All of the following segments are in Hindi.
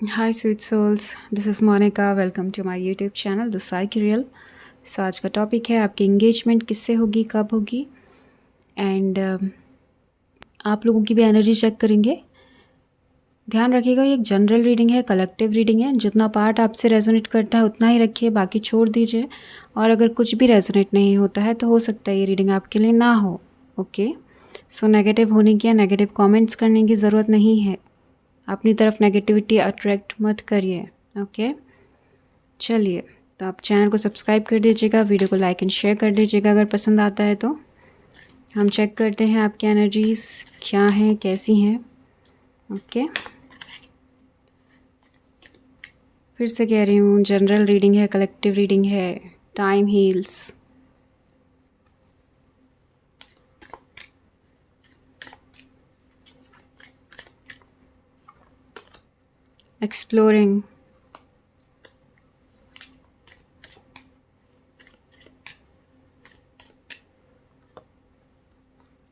Hi, sweet souls. This is Monica. Welcome to my YouTube channel, The Psyche Real. सो आज का टॉपिक है आपकी इंगेजमेंट किससे होगी, कब होगी, एंड आप लोगों की भी एनर्जी चेक करेंगे। ध्यान रखिएगा, ये एक जनरल रीडिंग है, कलेक्टिव रीडिंग है। जितना पार्ट आपसे रेजोनेट करता है उतना ही रखिए, बाकी छोड़ दीजिए। और अगर कुछ भी रेजोनेट नहीं होता है तो हो सकता है ये रीडिंग आपके लिए ना हो। ओके, सो नेगेटिव होने की या नेगेटिव कमेंट्स करने की ज़रूरत नहीं है। अपनी तरफ नेगेटिविटी अट्रैक्ट मत करिए। ओके, चलिए, तो आप चैनल को सब्सक्राइब कर दीजिएगा, वीडियो को लाइक एंड शेयर कर दीजिएगा अगर पसंद आता है तो। हम चेक करते हैं आपकी एनर्जीज क्या हैं, कैसी हैं। ओके, फिर से कह रही हूँ, जनरल रीडिंग है, कलेक्टिव रीडिंग है। Time heals. Exploring.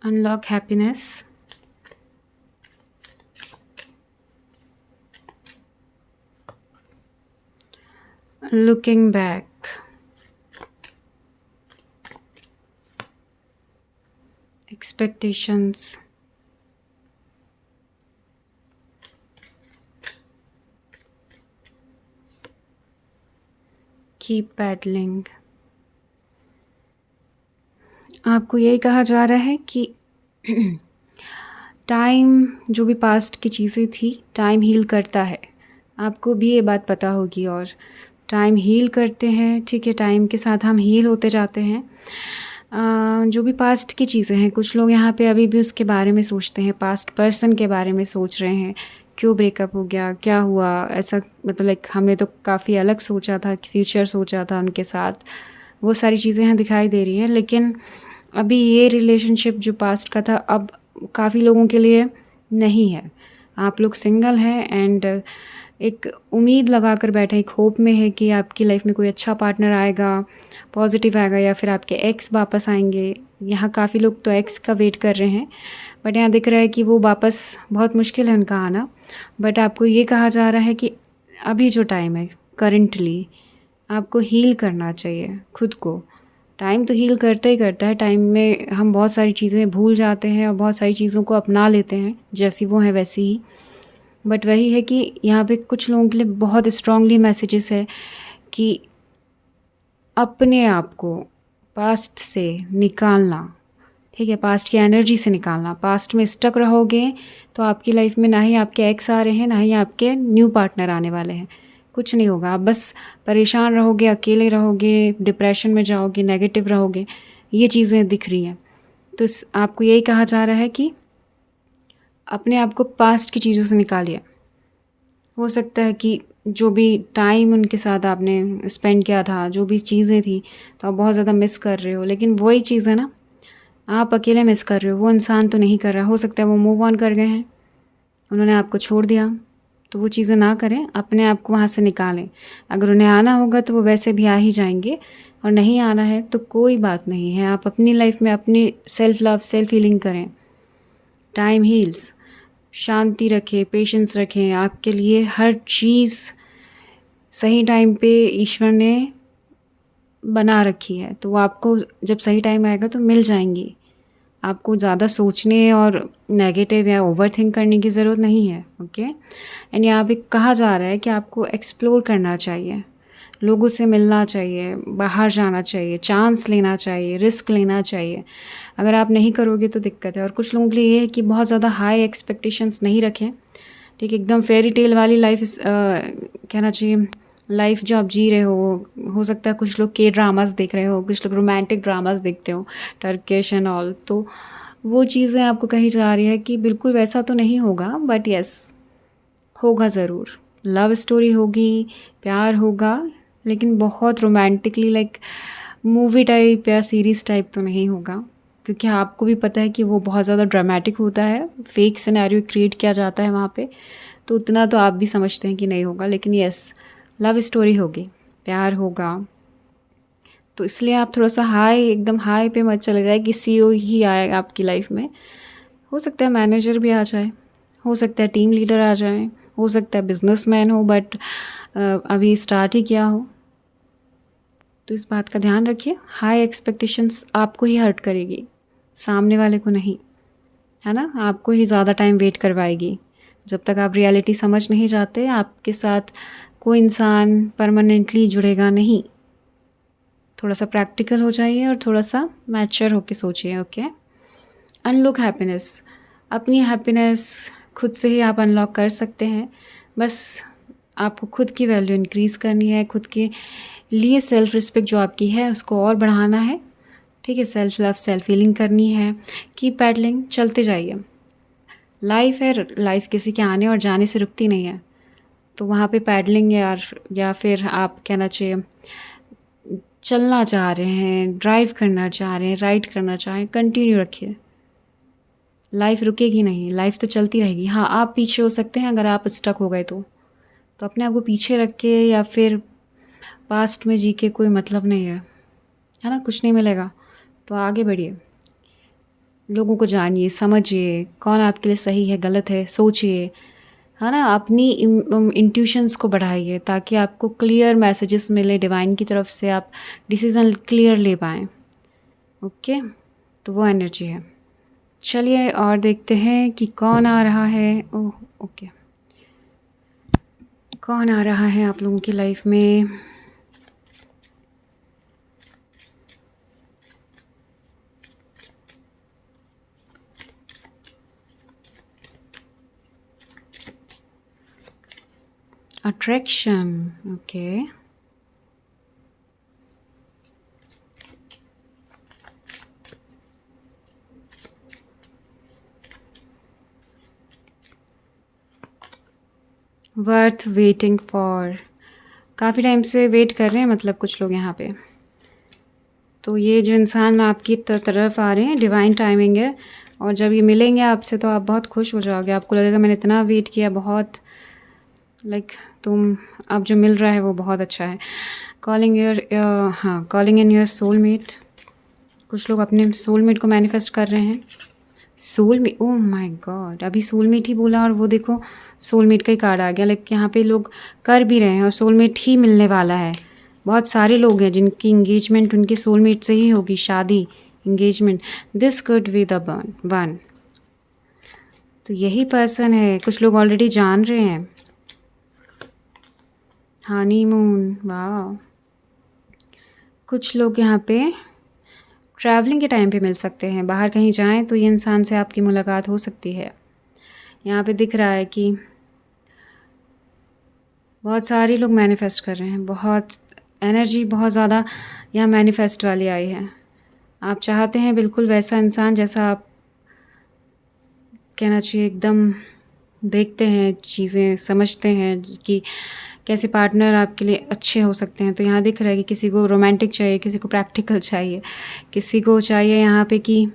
Unlock happiness. Looking back. Expectations. Keep paddling. आपको यही कहा जा रहा है कि टाइम, जो भी पास्ट की चीज़ें थी, टाइम हील करता है। आपको भी ये बात पता होगी। और टाइम हील करते हैं, ठीक है, टाइम के साथ हम हील होते जाते हैं। जो भी पास्ट की चीज़ें हैं, कुछ लोग यहाँ पे अभी भी उसके बारे में सोचते हैं, पास्ट पर्सन के बारे में सोच रहे हैं, क्यों ब्रेकअप हो गया, क्या हुआ, ऐसा। मतलब लाइक हमने तो काफ़ी अलग सोचा था, फ्यूचर सोचा था उनके साथ। वो सारी चीज़ें यहाँ दिखाई दे रही हैं। लेकिन अभी ये रिलेशनशिप जो पास्ट का था, अब काफ़ी लोगों के लिए नहीं है। आप लोग सिंगल हैं एंड एक उम्मीद लगा कर बैठे, एक होप में है कि आपकी लाइफ में कोई अच्छा पार्टनर आएगा, पॉजिटिव आएगा, या फिर आपके एक्स वापस आएंगे। यहाँ काफ़ी लोग तो एक्स का वेट कर रहे हैं, बट यहाँ दिख रहा है कि वो वापस बहुत मुश्किल है उनका आना। बट आपको ये कहा जा रहा है कि अभी जो टाइम है, करंटली आपको हील करना चाहिए खुद को। टाइम तो हील करता ही करता है। टाइम में हम बहुत सारी चीज़ें भूल जाते हैं और बहुत सारी चीज़ों को अपना लेते हैं जैसी वो हैं वैसी ही। बट वही है कि यहाँ पे कुछ लोगों के लिए बहुत स्ट्रांगली मैसेजेस है कि अपने आप को पास्ट से निकालना, ठीक है, पास्ट की एनर्जी से निकालना। पास्ट में स्टक रहोगे तो आपकी लाइफ में ना ही आपके एक्स आ रहे हैं, ना ही आपके न्यू पार्टनर आने वाले हैं। कुछ नहीं होगा, आप बस परेशान रहोगे, अकेले रहोगे, डिप्रेशन में जाओगे, नेगेटिव रहोगे। ये चीज़ें दिख रही हैं। तो आपको यही कहा जा रहा है कि अपने आप को पास्ट की चीज़ों से निकालिए। हो सकता है कि जो भी टाइम उनके साथ आपने स्पेंड किया था, जो भी चीज़ें थी, तो आप बहुत ज़्यादा मिस कर रहे हो। लेकिन वही चीज़ है ना, आप अकेले मिस कर रहे हो, वो इंसान तो नहीं कर रहा। हो सकता है वो मूव ऑन कर गए हैं, उन्होंने आपको छोड़ दिया। तो वो चीज़ें ना करें, अपने आप को वहाँ से निकालें। अगर उन्हें आना होगा तो वो वैसे भी आ ही जाएंगे, और नहीं आना है तो कोई बात नहीं है। आप अपनी लाइफ में अपनी सेल्फ लव, सेल्फ हीलिंग करें। Time heals. शांति रखें, पेशेंस रखें। आपके लिए हर चीज़ सही टाइम पे ईश्वर ने बना रखी है, तो वो आपको जब सही टाइम आएगा तो मिल जाएंगी। आपको ज़्यादा सोचने और नेगेटिव या ओवर थिंक करने की ज़रूरत नहीं है। ओके, एंड यहाँ पे कहा जा रहा है कि आपको एक्सप्लोर करना चाहिए, लोगों से मिलना चाहिए, बाहर जाना चाहिए, चांस लेना चाहिए, रिस्क लेना चाहिए। अगर आप नहीं करोगे तो दिक्कत है। और कुछ लोगों के लिए ये है कि बहुत ज़्यादा हाई एक्सपेक्टेशंस नहीं रखें, ठीक, एकदम फेरी टेल वाली लाइफ कहना चाहिए। लाइफ जो आप जी रहे हो सकता है कुछ लोग के ड्रामास देख रहे हो, कुछ लोग रोमांटिक ड्रामास देखते हो, टर्किश एंड ऑल। तो वो चीज़ें आपको कही जा रही है कि बिल्कुल वैसा तो नहीं होगा, बट यस, होगा ज़रूर। लव स्टोरी होगी, प्यार होगा, लेकिन बहुत रोमांटिकली, लाइक मूवी टाइप या सीरीज़ टाइप तो नहीं होगा, क्योंकि आपको भी पता है कि वो बहुत ज़्यादा ड्रामेटिक होता है, फेक सिनेरियो क्रिएट किया जाता है वहाँ पे। तो उतना तो आप भी समझते हैं कि नहीं होगा, लेकिन यस, लव स्टोरी होगी, प्यार होगा। तो इसलिए आप थोड़ा सा हाई, एकदम हाई पे मत चले जाए कि सीईओ ही आए आपकी लाइफ में। हो सकता है मैनेजर भी आ जाए, हो सकता है टीम लीडर आ जाए, हो सकता है बिजनेसमैन हो बट अभी स्टार्ट ही किया हो। तो इस बात का ध्यान रखिए, हाई एक्सपेक्टेशंस आपको ही हर्ट करेगी, सामने वाले को नहीं, है ना। आपको ही ज़्यादा टाइम वेट करवाएगी। जब तक आप रियलिटी समझ नहीं जाते, आपके साथ कोई इंसान परमानेंटली जुड़ेगा नहीं। थोड़ा सा प्रैक्टिकल हो जाइए और थोड़ा सा मैच्योर होके सोचिए। ओके, अनलॉक हैप्पीनेस, अपनी हैप्पीनेस खुद से ही आप अनलॉक कर सकते हैं। बस आपको खुद की वैल्यू इंक्रीज़ करनी है, खुद के लिए सेल्फ रिस्पेक्ट जो आपकी है उसको और बढ़ाना है। ठीक है, सेल्फ लव, सेल्फ फीलिंग करनी है। कीप पैडलिंग, चलते जाइए। लाइफ है, लाइफ किसी के आने और जाने से रुकती नहीं है। तो वहाँ पे पैडलिंग या फिर आप कहना चाहिए चलना चाह रहे हैं, ड्राइव करना चाह रहे हैं, राइड करना चाहें, कंटिन्यू रखिए। लाइफ रुकेगी नहीं, लाइफ तो चलती रहेगी। हाँ, आप पीछे हो सकते हैं अगर आप स्टक हो गए तो अपने आप को पीछे रख के या फिर पास्ट में जी के कोई मतलब नहीं है ना, कुछ नहीं मिलेगा। तो आगे बढ़िए, लोगों को जानिए, समझिए, कौन आपके लिए सही है गलत है सोचिए, है ना। अपनी इंट्यूशंस को बढ़ाइए ताकि आपको क्लियर मैसेजेस मिले डिवाइन की तरफ से, आप डिसीज़न क्लियर ले पाएँ। ओके, तो वो एनर्जी है। चलिए और देखते हैं कि कौन आ रहा है। ओह ओके, कौन आ रहा है आप लोगों की लाइफ में। Attraction, okay. Worth waiting for, काफ़ी टाइम से वेट कर रहे हैं मतलब कुछ लोग यहाँ पे। तो ये जो इंसान आपकी तरफ आ रहे हैं, डिवाइन टाइमिंग है, और जब ये मिलेंगे आपसे तो आप बहुत खुश हो जाओगे। आपको लगेगा मैंने इतना वेट किया, बहुत लाइक तुम अब जो मिल रहा है वो बहुत अच्छा है। Calling your calling in your soulmate, कुछ लोग अपने सोलमेट को मैनिफेस्ट कर रहे हैं। सोलमेट, ओह माय गॉड, अभी सोलमेट ही बोला और वो देखो सोलमेट का ही कार्ड आ गया। लाइक यहाँ पे लोग कर भी रहे हैं और सोलमेट ही मिलने वाला है। बहुत सारे लोग हैं जिनकी इंगेजमेंट उनके सोलमेट से ही होगी, शादी, engagement. This could be the one. तो यही पर्सन है, कुछ लोग ऑलरेडी जान रहे हैं। हनीमून, वाह। कुछ लोग यहाँ पे ट्रैवलिंग के टाइम पे मिल सकते हैं, बाहर कहीं जाएं तो ये इंसान से आपकी मुलाकात हो सकती है। यहाँ पे दिख रहा है कि बहुत सारे लोग मैनिफेस्ट कर रहे हैं, बहुत एनर्जी बहुत ज़्यादा यहाँ मैनिफेस्ट वाली आई है। आप चाहते हैं बिल्कुल वैसा इंसान जैसा आप कहना चाहिए, एकदम देखते हैं चीज़ें, समझते हैं कि कैसे पार्टनर आपके लिए अच्छे हो सकते हैं। तो यहाँ दिख रहा है कि किसी को रोमांटिक चाहिए, किसी को प्रैक्टिकल चाहिए, किसी को चाहिए यहाँ पे कि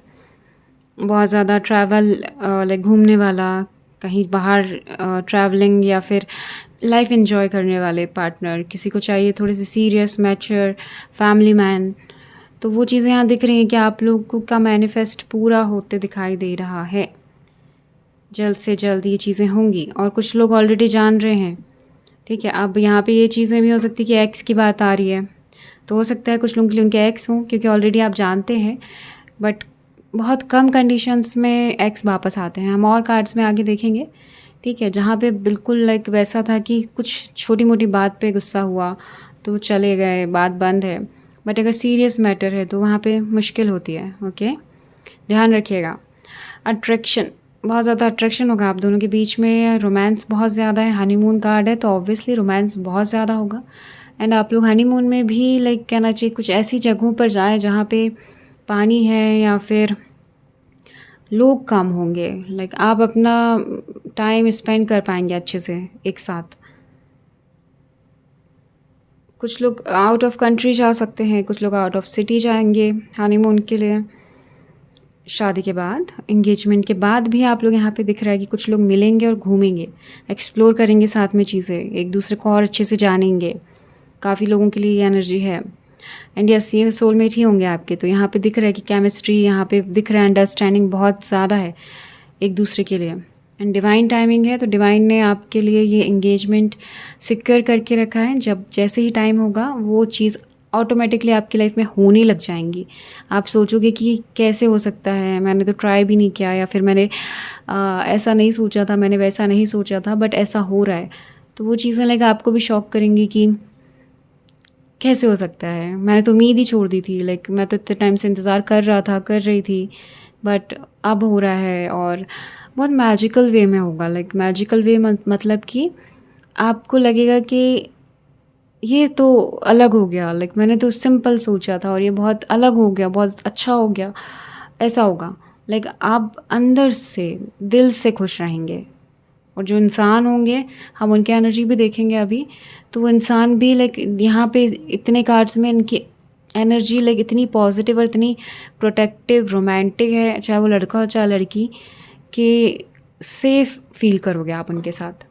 बहुत ज़्यादा ट्रैवल, लाइक घूमने वाला, कहीं बाहर ट्रैवलिंग, या फिर लाइफ एंजॉय करने वाले पार्टनर। किसी को चाहिए थोड़े से सीरियस, मैच्योर, फैमिली मैन। तो वो चीज़ें यहाँ दिख रही हैं कि आप लोगों का मैनिफेस्ट पूरा होते दिखाई दे रहा है। जल्द से जल्द ये चीज़ें होंगी और कुछ लोग ऑलरेडी जान रहे हैं। ठीक है, अब यहाँ पे ये चीज़ें भी हो सकती है कि एक्स की बात आ रही है, तो हो सकता है कुछ लोगों के लिए उनके एक्स हों, क्योंकि ऑलरेडी आप जानते हैं। बट बहुत कम कंडीशंस में एक्स वापस आते हैं। हम और कार्ड्स में आगे देखेंगे, ठीक है, जहाँ पे बिल्कुल लाइक वैसा था कि कुछ छोटी मोटी बात पे गुस्सा हुआ तो चले गए, बात बंद है। बट अगर सीरियस मैटर है तो वहाँ पे मुश्किल होती है। ओके, ध्यान रखिएगा। अट्रैक्शन, बहुत ज़्यादा अट्रैक्शन होगा आप दोनों के बीच में। रोमांस बहुत ज़्यादा है, हनीमून कार्ड है तो ऑब्वियसली रोमांस बहुत ज़्यादा होगा। एंड आप लोग हनीमून में भी लाइक कहना चाहिए कुछ ऐसी जगहों पर जाएं जहाँ पे पानी है या फिर लोग कम होंगे। लाइक आप अपना टाइम स्पेंड कर पाएंगे अच्छे से एक साथ। कुछ लोग आउट ऑफ कंट्री जा सकते हैं, कुछ लोग आउट ऑफ सिटी जाएंगे हनीमून के लिए। शादी के बाद, एंगेजमेंट के बाद भी आप लोग यहाँ पे दिख रहा है कि कुछ लोग मिलेंगे और घूमेंगे, एक्सप्लोर करेंगे साथ में चीज़ें, एक दूसरे को और अच्छे से जानेंगे। काफ़ी लोगों के लिए ये एनर्जी है। एंड यस, ये सोलमेट ही होंगे आपके। तो यहाँ पे दिख रहा है कि केमिस्ट्री यहाँ पे दिख रहा है, अंडरस्टैंडिंग बहुत ज़्यादा है एक दूसरे के लिए। एंड डिवाइन टाइमिंग है, तो डिवाइन ने आपके लिए ये एंगेजमेंट सिक्योर करके रखा है। जब जैसे ही टाइम होगा वो चीज़ ऑटोमेटिकली आपकी लाइफ में होने लग जाएंगी। आप सोचोगे कि कैसे हो सकता है, मैंने तो ट्राई भी नहीं किया, या फिर मैंने ऐसा नहीं सोचा था, मैंने वैसा नहीं सोचा था, बट ऐसा हो रहा है। तो वो चीज़ें लाइक आपको भी शॉक करेंगी कि कैसे हो सकता है, मैंने तो उम्मीद ही छोड़ दी थी, लाइक मैं तो इतने टाइम से इंतज़ार कर रहा था, कर रही थी, बट अब हो रहा है। और बहुत मैजिकल वे में होगा, लाइक मैजिकल वे मतलब कि आपको लगेगा कि ये तो अलग हो गया, लाइक मैंने तो सिंपल सोचा था और ये बहुत अलग हो गया, बहुत अच्छा हो गया, ऐसा होगा। लाइक आप अंदर से दिल से खुश रहेंगे। और जो इंसान होंगे, हम उनकी एनर्जी भी देखेंगे अभी, तो वो इंसान भी लाइक यहाँ पे इतने कार्ड्स में इनकी एनर्जी लाइक इतनी पॉजिटिव और इतनी प्रोटेक्टिव रोमांटिक है, चाहे वो लड़का हो चाहे लड़की, कि सेफ फील करोगे आप उनके साथ।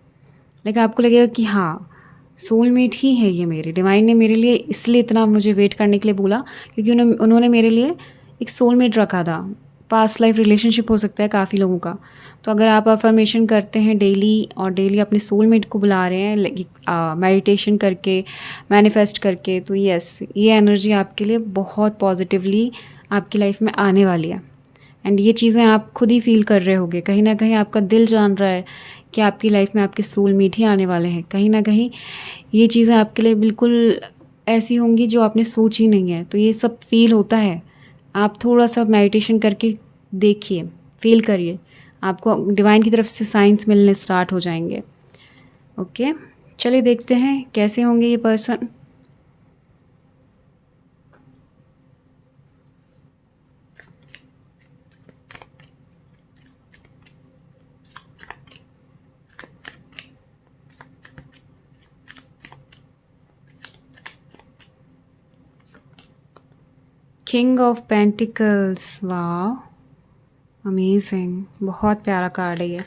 लाइक आपको लगेगा कि हाँ, सोलमेट ही है ये मेरे, डिवाइन ने मेरे लिए इसलिए इतना मुझे वेट करने के लिए बोला, क्योंकि उन्होंने मेरे लिए एक सोलमेट रखा था। पास्ट लाइफ रिलेशनशिप हो सकता है काफ़ी लोगों का। तो अगर आप अफर्मेशन करते हैं डेली और डेली अपने सोलमेट को बुला रहे हैं मेडिटेशन करके, मैनिफेस्ट करके, तो यस, ये एनर्जी आपके लिए बहुत पॉजिटिवली आपकी लाइफ में आने वाली है। एंड ये चीज़ें आप खुद ही फील कर रहे होगे, कहीं ना कहीं आपका दिल जान रहा है कि आपकी लाइफ में आपके सोलमेट ही आने वाले हैं। कहीं ना कहीं ये चीज़ें आपके लिए बिल्कुल ऐसी होंगी जो आपने सोची नहीं है। तो ये सब फील होता है। आप थोड़ा सा मेडिटेशन करके देखिए, फील करिए, आपको डिवाइन की तरफ से साइंस मिलने स्टार्ट हो जाएंगे। ओके, चलिए देखते हैं कैसे होंगे ये पर्सन। किंग ऑफ पेंटिकल्स, वाह, अमेजिंग, बहुत प्यारा कार्ड है ये।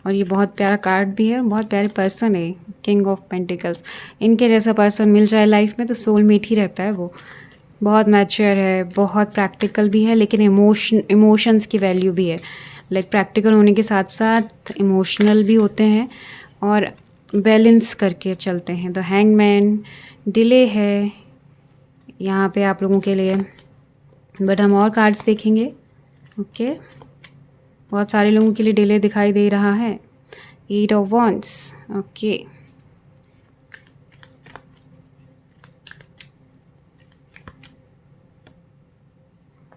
और ये बहुत प्यारा कार्ड भी है, बहुत प्यारे पर्सन है, किंग ऑफ पेंटिकल्स। इनके जैसा पर्सन मिल जाए लाइफ में तो सोलमेट ही रहता है वो। बहुत मैच्योर है, बहुत प्रैक्टिकल भी है, लेकिन इमोशंस की वैल्यू भी है। लाइक प्रैक्टिकल होने के साथ साथ इमोशनल भी होते हैं और बैलेंस करके चलते हैं। द हैंगमैन, डिले है यहाँ पे आप लोगों के लिए, बट हम और कार्ड्स देखेंगे। ओके, बहुत सारे लोगों के लिए डिले दिखाई दे रहा है। 8 of wands, okay,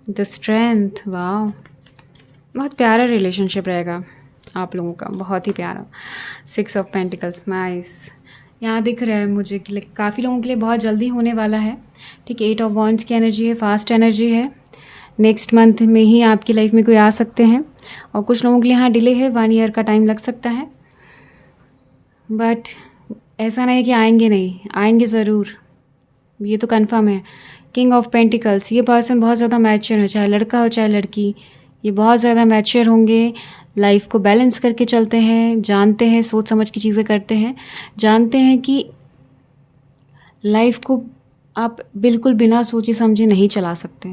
the strength, वाह, बहुत प्यारा रिलेशनशिप रहेगा आप लोगों का, बहुत ही प्यारा। 6 ऑफ पेंटिकल्स, नाइस। यहाँ दिख रहा है मुझे कि काफ़ी लोगों के लिए बहुत जल्दी होने वाला है। ठीक है, 8 ऑफ वॉन्ड्स की एनर्जी है, फास्ट एनर्जी है। नेक्स्ट मंथ में ही आपकी लाइफ में कोई आ सकते हैं। और कुछ लोगों के लिए हाँ डिले है, 1 ईयर का टाइम लग सकता है, बट ऐसा नहीं कि आएंगे नहीं, आएंगे ज़रूर, ये तो कंफर्म है। किंग ऑफ पेंटिकल्स, ये पर्सन बहुत ज़्यादा मैच्योर है, चाहे लड़का हो चाहे लड़की, ये बहुत ज़्यादा मैच्योर होंगे, लाइफ को बैलेंस करके चलते हैं, जानते हैं, सोच समझ की चीज़ें करते हैं, जानते हैं कि लाइफ को आप बिल्कुल बिना सोचे समझे नहीं चला सकते।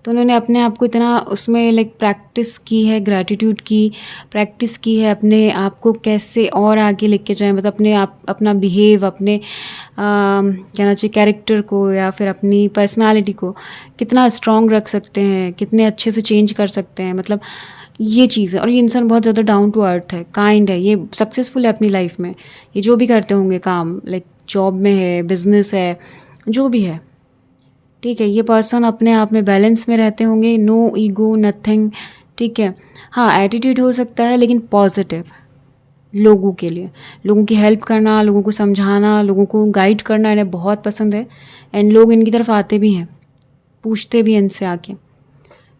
तो उन्होंने अपने आप को इतना उसमें लाइक प्रैक्टिस की है, ग्रैटिट्यूड की प्रैक्टिस की है, अपने आप को कैसे और आगे लेके जाएं, मतलब अपने आप अपना बिहेव, अपने कहना चाहिए कैरेक्टर को या फिर अपनी पर्सनालिटी को कितना स्ट्रॉन्ग रख सकते हैं, कितने अच्छे से चेंज कर सकते हैं, मतलब ये चीज़ है। और ये इंसान बहुत ज़्यादा डाउन टू अर्थ है, काइंड है, ये सक्सेसफुल है अपनी लाइफ में। ये जो भी करते होंगे काम, लाइक जॉब में है, बिजनेस है, जो भी है, ठीक है, ये पर्सन अपने आप में बैलेंस में रहते होंगे, नो ईगो, नथिंग, ठीक है। हाँ, एटीट्यूड हो सकता है लेकिन पॉजिटिव, लोगों के लिए, लोगों की हेल्प करना, लोगों को समझाना, लोगों को गाइड करना इन्हें बहुत पसंद है। एंड लोग इनकी तरफ आते भी हैं, पूछते भी हैं इनसे आके।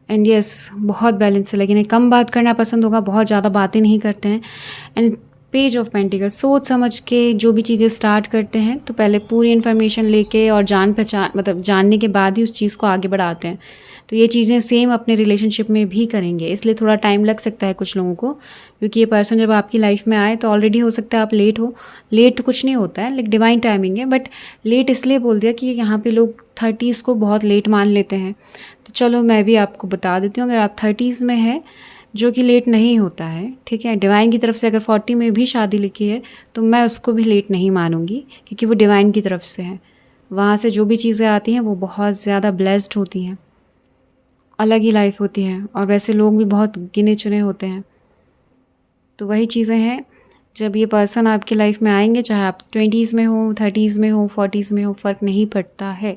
एंड यस, बहुत बैलेंस है, लेकिन इन्हें कम बात करना पसंद होगा, बहुत ज़्यादा बातें नहीं करते हैं। एंड पेज ऑफ पेंटिकल्स, सोच समझ के जो भी चीज़ें स्टार्ट करते हैं तो पहले पूरी इन्फॉर्मेशन लेके और जान पहचान, मतलब जानने के बाद ही उस चीज़ को आगे बढ़ाते हैं। तो ये चीज़ें सेम अपने रिलेशनशिप में भी करेंगे, इसलिए थोड़ा टाइम लग सकता है कुछ लोगों को, क्योंकि ये पर्सन जब आपकी लाइफ में आए तो ऑलरेडी हो सकता है आप लेट हो। लेट कुछ नहीं होता है, लाइक डिवाइन टाइमिंग है, बट लेट इसलिए बोल दिया कि यहाँ पे लोग 30s को बहुत लेट मान लेते हैं। तो चलो मैं भी आपको बता देती हूँ, अगर आप 30s में हैं जो कि लेट नहीं होता है, ठीक है। डिवाइन की तरफ से अगर 40 में भी शादी लिखी है तो मैं उसको भी लेट नहीं मानूंगी, क्योंकि वो डिवाइन की तरफ से है। वहाँ से जो भी चीज़ें आती हैं वो बहुत ज़्यादा ब्लेस्ड होती हैं, अलग ही लाइफ होती है, और वैसे लोग भी बहुत गिने चुने होते हैं। तो वही चीज़ें हैं, जब ये पर्सन आपकी लाइफ में आएंगे, चाहे आप 20s में हो, 30s में हो, 40s में हो, फ़र्क नहीं पड़ता है।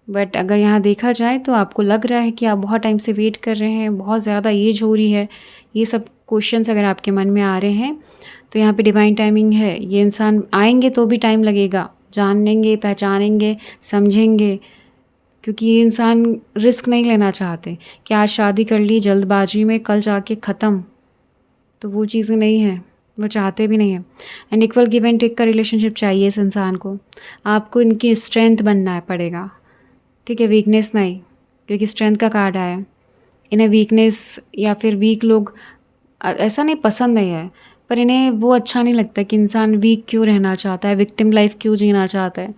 बट अगर यहाँ देखा जाए तो आपको लग रहा है कि आप बहुत टाइम से वेट कर रहे हैं, बहुत ज़्यादा एज हो रही है, ये सब क्वेश्चंस अगर आपके मन में आ रहे हैं तो यहाँ पे डिवाइन टाइमिंग है। ये इंसान आएंगे तो भी टाइम लगेगा, जानेंगे, पहचानेंगे, समझेंगे, क्योंकि ये इंसान रिस्क नहीं लेना चाहते कि आज शादी कर ली जल्दबाजी में, कल जाके ख़त्म, तो वो चीज़ें नहीं है, वो चाहते भी नहीं है। And equal give and take का रिलेशनशिप चाहिए इस इंसान को। आपको इनकी स्ट्रेंथ बनना पड़ेगा, ठीक है, वीकनेस नहीं, क्योंकि स्ट्रेंथ का कार्ड आया है। इन्हें वीकनेस या फिर वीक लोग ऐसा नहीं पसंद नहीं है, पर इन्हें वो अच्छा नहीं लगता कि इंसान वीक क्यों रहना चाहता है, विक्टिम लाइफ क्यों जीना चाहता है।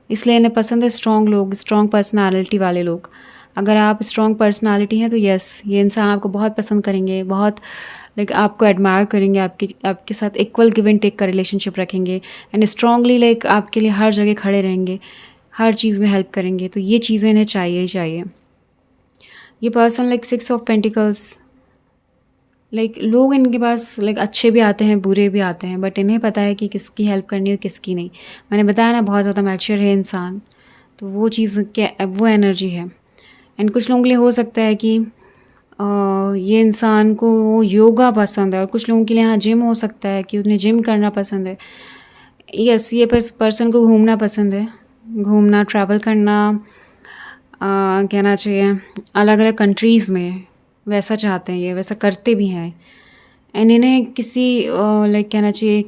इसलिए इन्हें पसंद है स्ट्रॉन्ग लोग, स्ट्रॉन्ग पर्सनालिटी वाले लोग। अगर आप स्ट्रॉन्ग पर्सनालिटी हैं तो यस, ये इंसान आपको बहुत पसंद करेंगे, बहुत लाइक आपको एडमायर करेंगे, आपके साथ इक्वल गिव एंड टेक का रिलेशनशिप रखेंगे, एंड स्ट्रांगली लाइक आपके लिए हर जगह खड़े रहेंगे, हर चीज़ में हेल्प करेंगे। तो ये चीज़ें इन्हें चाहिए ही चाहिए। ये person like 6 of pentacles, like लोग इनके पास लाइक अच्छे भी आते हैं, बुरे भी आते हैं, बट इन्हें पता है कि किसकी हेल्प करनी है किसकी नहीं। मैंने बताया ना, बहुत ज़्यादा मैच्योर है इंसान, तो वो चीज़ क्या, वो एनर्जी है। एंड कुछ लोगों के लिए हो सकता है कि ये इंसान को योगा पसंद है, और कुछ लोगों के लिए हाँ जिम हो सकता है कि उन्हें जिम करना पसंद है। यस, ये पर्सन को घूमना पसंद है, घूमना, ट्रैवल करना, कहना चाहिए अलग अलग कंट्रीज़ में, वैसा चाहते हैं ये, वैसा करते भी हैं। एंड इन्हें किसी लाइक कहना चाहिए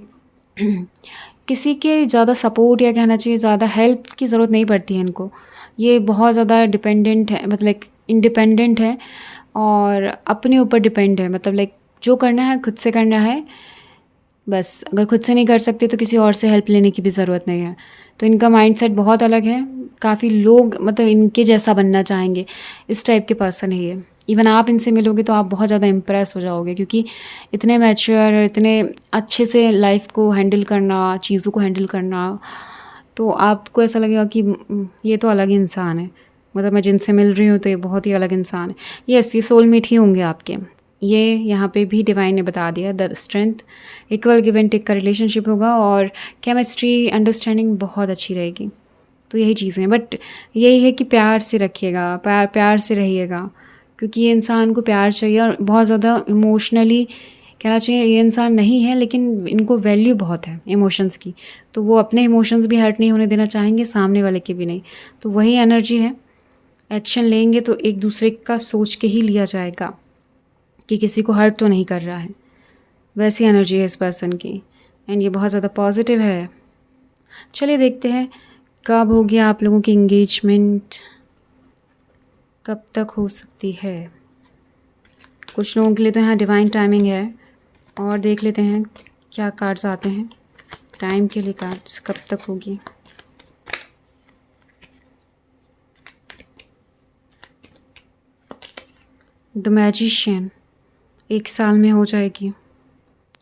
किसी के ज़्यादा सपोर्ट या कहना चाहिए ज़्यादा हेल्प की ज़रूरत नहीं पड़ती है इनको। ये बहुत ज़्यादा डिपेंडेंट है, मतलब लाइक इंडिपेंडेंट है और अपने ऊपर डिपेंड है, मतलब लाइक जो करना है खुद से करना है बस। अगर खुद से नहीं कर सकते तो किसी और से हेल्प लेने की भी ज़रूरत नहीं है। तो इनका माइंडसेट बहुत अलग है। काफ़ी लोग मतलब इनके जैसा बनना चाहेंगे, इस टाइप के पर्सन है ये। इवन आप इनसे मिलोगे तो आप बहुत ज़्यादा इम्प्रेस हो जाओगे, क्योंकि इतने मैच्योर, इतने अच्छे से लाइफ को हैंडल करना, चीज़ों को हैंडल करना, तो आपको ऐसा लगेगा कि ये तो अलग ही इंसान है। मतलब मैं जिनसे मिल रही हूँ तो ये बहुत ही अलग इंसान है। यस, ये सोलमेट ही होंगे आपके। ये यहाँ पे भी डिवाइन ने बता दिया, the strength, equal give and take का रिलेशनशिप होगा, और केमिस्ट्री, अंडरस्टैंडिंग बहुत अच्छी रहेगी। तो यही चीज़ें हैं, बट यही है कि प्यार से रखिएगा, प्यार से रहिएगा, क्योंकि ये इंसान को प्यार चाहिए, और बहुत ज़्यादा इमोशनली कहना चाहिए ये इंसान नहीं है, लेकिन इनको वैल्यू बहुत है इमोशंस की। तो वो अपने इमोशंस भी हर्ट नहीं होने देना चाहेंगे, सामने वाले के भी नहीं। तो वही एनर्जी है। एक्शन लेंगे तो एक दूसरे का सोच के ही लिया जाएगा कि किसी को हर्ट तो नहीं कर रहा है, वैसी एनर्जी है इस पर्सन की। एंड ये बहुत ज़्यादा पॉजिटिव है। चलिए देखते हैं कब होगी आप लोगों की इंगेजमेंट, कब तक हो सकती है। कुछ लोगों के लिए तो यहाँ डिवाइन टाइमिंग है, और देख लेते हैं क्या कार्ड्स आते हैं टाइम के लिए। कार्ड्स कब तक होगी। द मैजिशियन, 1 साल में हो जाएगी।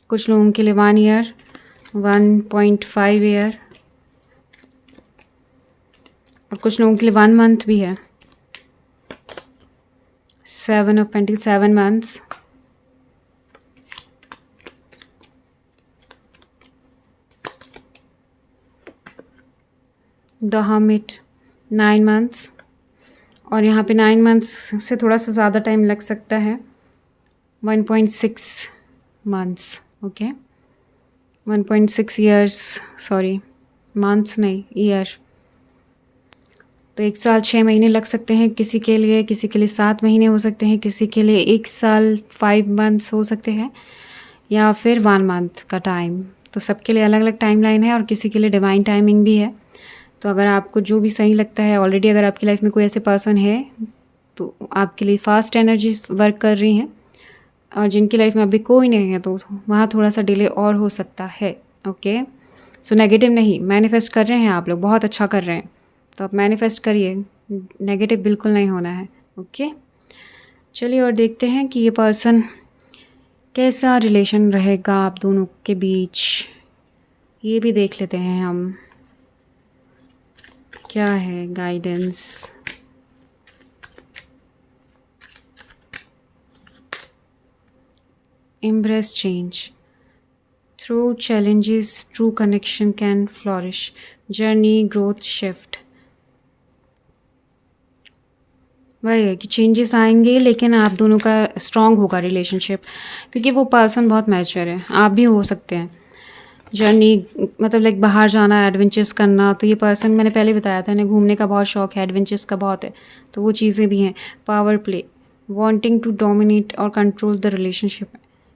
कुछ लोगों के लिए 1 ईयर, 1.5 ईयर, और कुछ लोगों के लिए 1 मंथ भी है। 7 of pentacles, 7 months. The hermit, 9 months, और यहाँ पे 9 मंथ्स से थोड़ा सा ज़्यादा टाइम लग सकता है, 1.6 months, okay, 1.6 years, sorry months नहीं, ईयर। तो 1 साल 6 महीने लग सकते हैं किसी के लिए 7 महीने हो सकते हैं, किसी के लिए 1 साल 5 मंथ्स हो सकते हैं, या फिर 1 मंथ का टाइम। तो सबके लिए अलग अलग टाइमलाइन है, और किसी के लिए डिवाइन टाइमिंग भी है। तो अगर आपको जो भी सही लगता है, ऑलरेडी अगर आपकी लाइफ में कोई ऐसे पर्सन है तो आपके लिए फास्ट एनर्जीज वर्क कर रही हैं, और जिनकी लाइफ में अभी कोई नहीं है तो वहाँ थोड़ा सा डिले और हो सकता है। ओके, सो नेगेटिव नहीं, मैनिफेस्ट कर रहे हैं आप लोग, बहुत अच्छा कर रहे हैं, तो आप मैनिफेस्ट करिए, नेगेटिव बिल्कुल नहीं होना है। ओके, चलिए और देखते हैं कि ये पर्सन कैसा रिलेशन रहेगा आप दोनों के बीच, ये भी देख लेते हैं हम। क्या है guidance. Embrace change through challenges, true connection can flourish, journey, growth, shift. वही है कि चेंजेस आएंगे लेकिन आप दोनों का स्ट्रॉन्ग होगा रिलेशनशिप, क्योंकि वो पर्सन बहुत मैच्योर है, आप भी हो सकते हैं। जर्नी मतलब लाइक बाहर जाना, एडवेंचर्स करना, तो ये पर्सन मैंने पहले बताया था इन्हें घूमने का बहुत शौक है, एडवेंचर्स का बहुत है, तो वो चीज़ें भी हैं। Power play, wanting to dominate और control the relationship,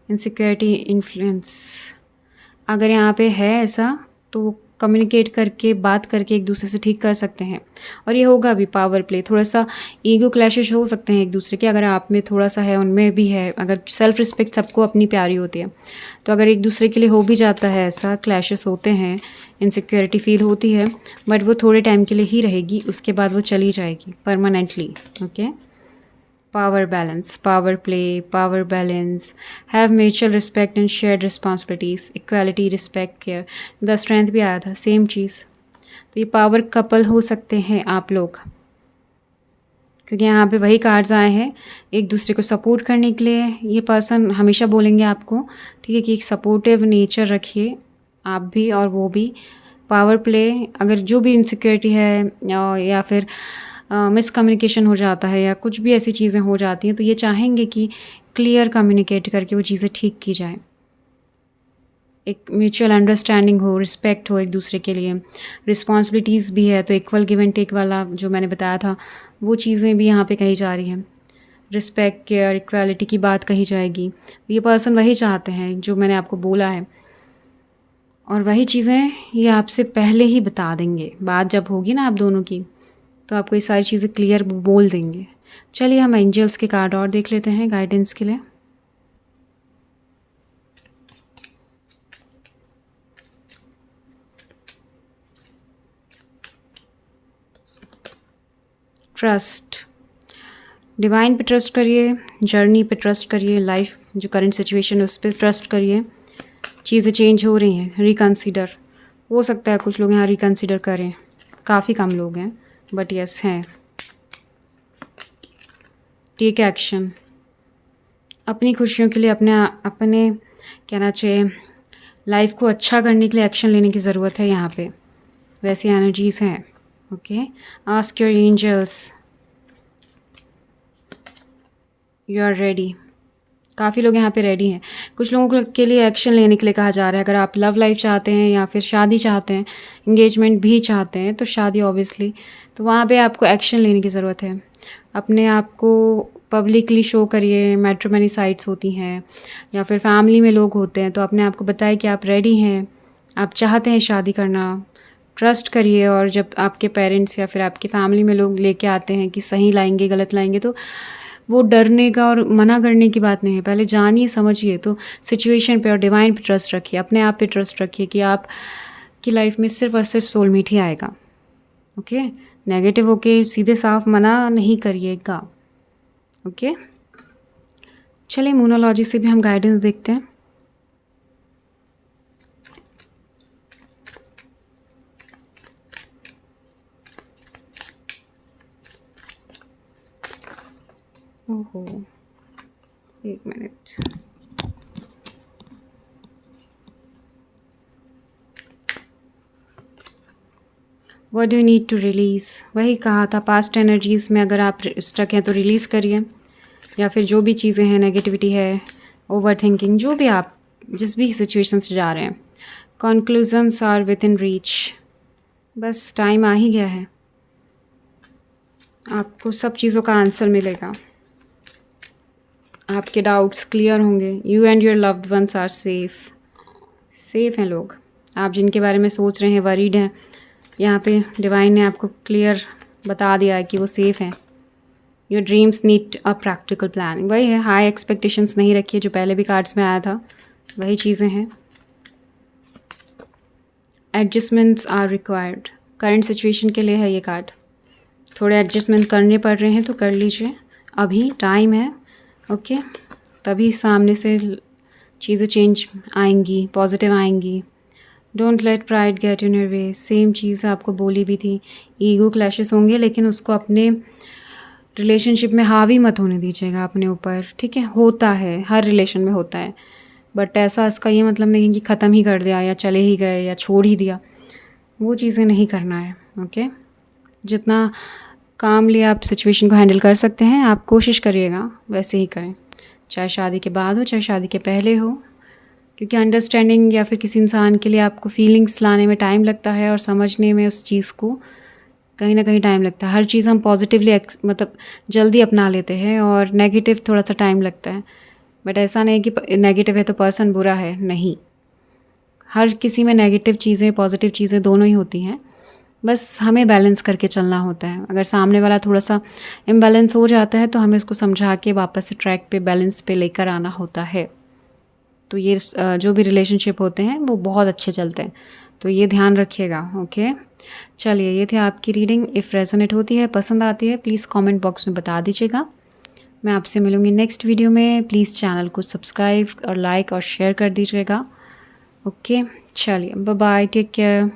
insecurity, influence. अगर यहाँ पे है ऐसा तो कम्युनिकेट करके, बात करके एक दूसरे से ठीक कर सकते हैं। और ये होगा भी पावर प्ले, थोड़ा सा ईगो क्लैशेस हो सकते हैं एक दूसरे के, अगर आप में थोड़ा सा है उनमें भी है। अगर सेल्फ रिस्पेक्ट सबको अपनी प्यारी होती है, तो अगर एक दूसरे के लिए हो भी जाता है ऐसा, क्लैशेस होते हैं, इनसिक्योरिटी फील होती है, बट वो थोड़े टाइम के लिए ही रहेगी, उसके बाद वो चली जाएगी permanently. Okay. Power balance, power play, power balance, have mutual respect and shared responsibilities, equality, respect, care. The strength भी आया था, सेम चीज़। तो ये पावर कपल हो सकते हैं आप लोग, क्योंकि यहाँ पे वही कार्ड्स आए हैं एक दूसरे को सपोर्ट करने के लिए। ये पर्सन हमेशा बोलेंगे आपको, ठीक है, कि एक सपोर्टिव नेचर रखिए आप भी और वो भी। पावर प्ले, अगर जो भी इनसिक्योरिटी है या फिर मिसकम्युनिकेशन हो जाता है या कुछ भी ऐसी चीज़ें हो जाती हैं, तो ये चाहेंगे कि क्लियर कम्युनिकेट करके वो चीज़ें ठीक की जाए, एक म्यूचुअल अंडरस्टैंडिंग हो, रिस्पेक्ट हो एक दूसरे के लिए। रिस्पॉन्सिबिलिटीज़ भी है, तो इक्वल गिव एंड टेक वाला जो मैंने बताया था, वो चीज़ें भी यहाँ पे कही जा रही हैं। रिस्पेक्ट, केयर, इक्वालिटी की बात कही जाएगी। ये पर्सन वही चाहते हैं जो मैंने आपको बोला है, और वही चीज़ें ये आपसे पहले ही बता देंगे। बात जब होगी ना आप दोनों की, तो आपको ये सारी चीज़ें क्लियर बोल देंगे। चलिए हम एंजल्स के कार्ड और देख लेते हैं गाइडेंस के लिए। ट्रस्ट, डिवाइन पे ट्रस्ट करिए, जर्नी पे ट्रस्ट करिए, लाइफ जो करंट सिचुएशन है उस पर ट्रस्ट करिए। चीज़ें चेंज हो रही हैं, रिकंसीडर हो सकता है, कुछ लोग यहाँ रिकंसीडर करें, काफ़ी कम लोग हैं बट यस हैं। टेक एक्शन, अपनी खुशियों के लिए, अपने कहना चाहिए लाइफ को अच्छा करने के लिए एक्शन लेने की ज़रूरत है यहाँ पे, वैसी एनर्जीज़ हैं। Okay. Ask your angels, you are ready. काफ़ी लोग यहाँ पे रेडी हैं। कुछ लोगों के लिए एक्शन लेने के लिए कहा जा रहा है। अगर आप लव लाइफ चाहते हैं या फिर शादी चाहते हैं, इंगेजमेंट भी चाहते हैं, तो शादी ऑब्वियसली, तो वहाँ पे आपको एक्शन लेने की ज़रूरत है। अपने आप को पब्लिकली शो करिए। मैट्रिमनी साइट्स होती हैं या फिर फैमिली में लोग होते हैं, तो अपने आप को बताइए कि आप रेडी हैं, आप चाहते हैं शादी करना। ट्रस्ट करिए, और जब आपके पेरेंट्स या फिर आपकी फैमिली में लोग लेके आते हैं कि सही लाएंगे गलत लाएंगे, तो वो डरने का और मना करने की बात नहीं है। पहले जानिए, समझिए। तो सिचुएशन पे और डिवाइन पे ट्रस्ट रखिए, अपने आप पे ट्रस्ट रखिए कि आप की लाइफ में सिर्फ और सिर्फ सोलमेट ही आएगा। ओके। नेगेटिव होके सीधे साफ मना नहीं करिएगा। ओके। चलिए मूनोलॉजी से भी हम गाइडेंस देखते हैं। ओहो, एक minute. What do you need to release, वही कहा था, पास्ट एनर्जीज़ में अगर आप स्टक हैं तो रिलीज़ करिए, या फिर जो भी चीज़ें हैं, नेगेटिविटी है, ओवर थिंकिंग, जो भी आप जिस भी सिचुएशन से जा रहे हैं। Conclusions are within reach, बस टाइम आ ही गया है, आपको सब चीज़ों का आंसर मिलेगा, आपके डाउट्स क्लियर होंगे। You and your loved ones are safe हैं लोग, आप जिनके बारे में सोच रहे हैं, वरीड हैं, यहाँ पे डिवाइन ने आपको क्लियर बता दिया है कि वो सेफ़ हैं। Your dreams need a practical plan, वही है, हाई एक्सपेक्टेशंस नहीं रखिए, जो पहले भी कार्ड्स में आया था वही चीज़ें हैं। Adjustments are required, current situation के लिए है ये कार्ड, थोड़े एडजस्टमेंट करने पड़ रहे हैं तो कर लीजिए, अभी टाइम है, ओके, तभी सामने से चीज़ें चेंज आएंगी, पॉजिटिव आएंगी। Don't let pride get in your way, same चीज़ आपको बोली भी थी। ईगो क्लैशेस होंगे, लेकिन उसको अपने रिलेशनशिप में हावी मत होने दीजिएगा अपने ऊपर, ठीक है। होता है, हर रिलेशन में होता है, बट ऐसा इसका ये मतलब नहीं कि ख़त्म ही कर दिया या चले ही गए या छोड़ ही दिया, वो चीज़ें नहीं करना है। ओके, जितना कामली आप सिचुएशन को हैंडल कर सकते हैं आप कोशिश करिएगा वैसे ही करें, चाहे शादी के बाद हो चाहे शादी के पहले हो, क्योंकि अंडरस्टैंडिंग या फिर किसी इंसान के लिए आपको फीलिंग्स लाने में टाइम लगता है और समझने में उस चीज़ को कहीं ना कहीं टाइम लगता है। हर चीज़ हम पॉजिटिवली मतलब जल्दी अपना लेते हैं और नेगेटिव थोड़ा सा टाइम लगता है, बट ऐसा नहीं कि नेगेटिव है तो पर्सन बुरा है, नहीं। हर किसी में नेगेटिव चीज़ें पॉजिटिव चीज़ें दोनों ही होती हैं, बस हमें बैलेंस करके चलना होता है। अगर सामने वाला थोड़ा सा इम्बैलेंस हो जाता है तो हमें उसको समझा के वापस से ट्रैक पे बैलेंस पे लेकर आना होता है। तो ये जो भी रिलेशनशिप होते हैं वो बहुत अच्छे चलते हैं, तो ये ध्यान रखिएगा। ओके, चलिए ये थी आपकी रीडिंग। इफ़ रेजोनेट होती है, पसंद आती है, प्लीज़ कमेंट बॉक्स में बता दीजिएगा। मैं आपसे मिलूँगी नेक्स्ट वीडियो में। प्लीज़ चैनल को सब्सक्राइब और लाइक और शेयर कर दीजिएगा। ओके, चलिए बाय बाय, टेक केयर।